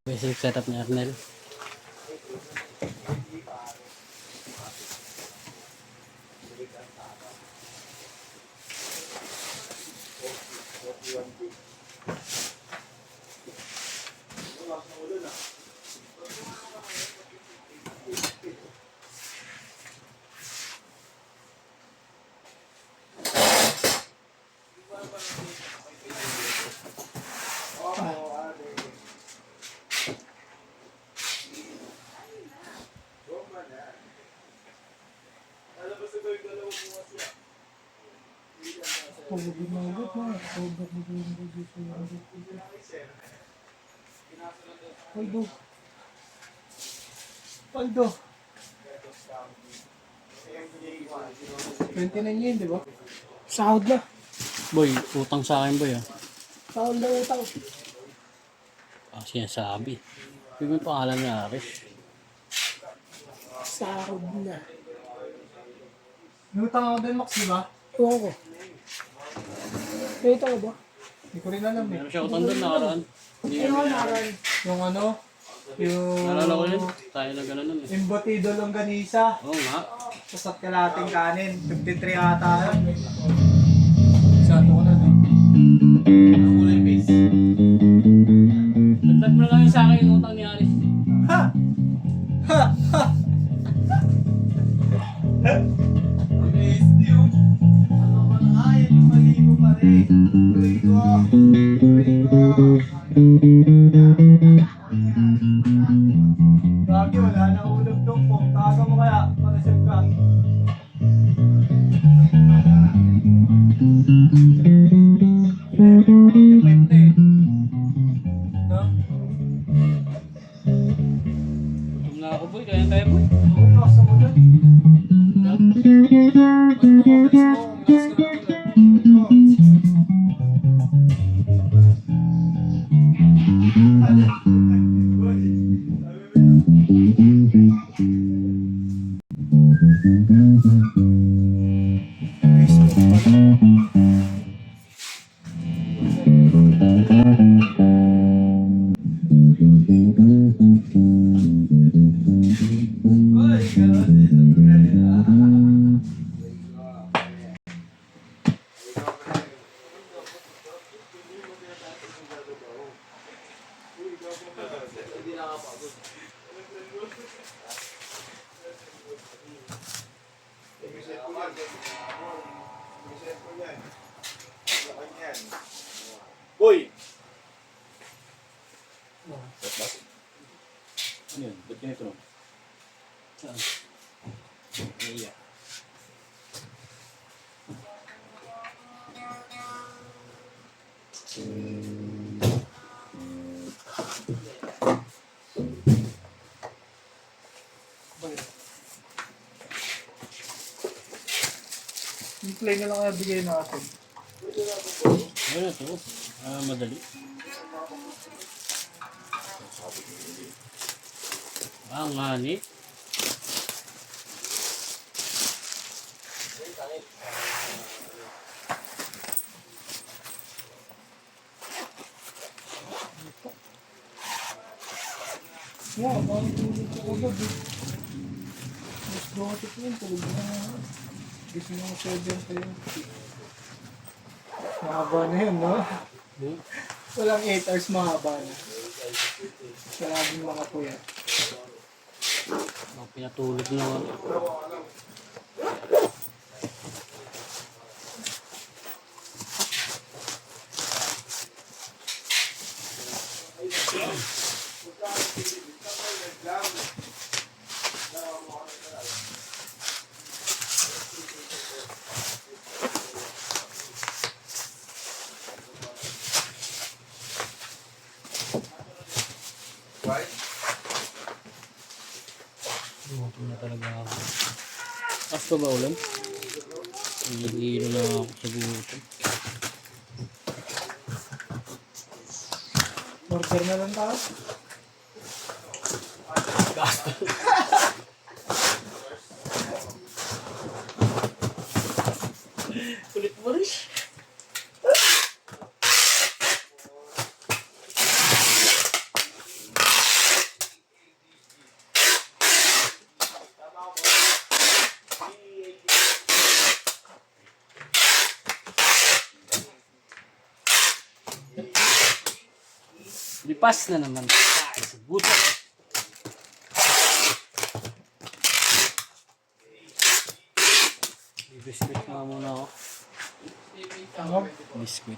Basic setup ni Arnel. Paldo. 29 yun, di ba? Sahod na. Boy, utang sa akin boy ah. Sahod na utang. Sinasabi. Yung may pangalan ni Aris. Sahod na. Nutang ako din, Max, di ba? Oo ko. May utang ka ba? Hindi ko rin alam eh. Meron siya utang doon nakaraan. Hindi Ano kami naran? Yung ano? Yung... naalala ko yun. Tayo na gano'n nun eh. Embutido longganisa. Oo nga. Sasat kalating kanin. 53 ata yun. Sato ko na eh. Ang kulay base. Dagdag mo na lang yung sa akin yung utang ni Aris. Ha! Ha! Ha! Amazing yung... Ano ka na nga? Yan yung mali mo pa rin. Rico! Rico! Gagi, wala na ulog tong po. Taga mo kaya, para save ka. Depende eh. No? Gutom na ako boy. Kaya tayo boy. Oo, paksa mo dyan. Ba't mo mabilis mo? Umilas ka na ulit. Boy! Ano yun? Ba't ganito no? Saan? Iya. Yung play na lang kaya bigay natin. Ano na ito? Madali. Ngani. Yeah, bakit hindi ko agad eh. Mas dohatit yun, tulog na nga. Gising ng 7:20. Mahaba na yun, no? Walang 8 hours mahaba na. Sa laging mga kuya. Pinatulog na ako. Gutom na talaga ako. Asko ba ulam? Nag-iilo na ako sa gutom. Order na lang tayo. Gasto. Kulit mo rin. Lipas na naman tayo sa buto. Biscuit nga muna ako. Ano? Biscuit.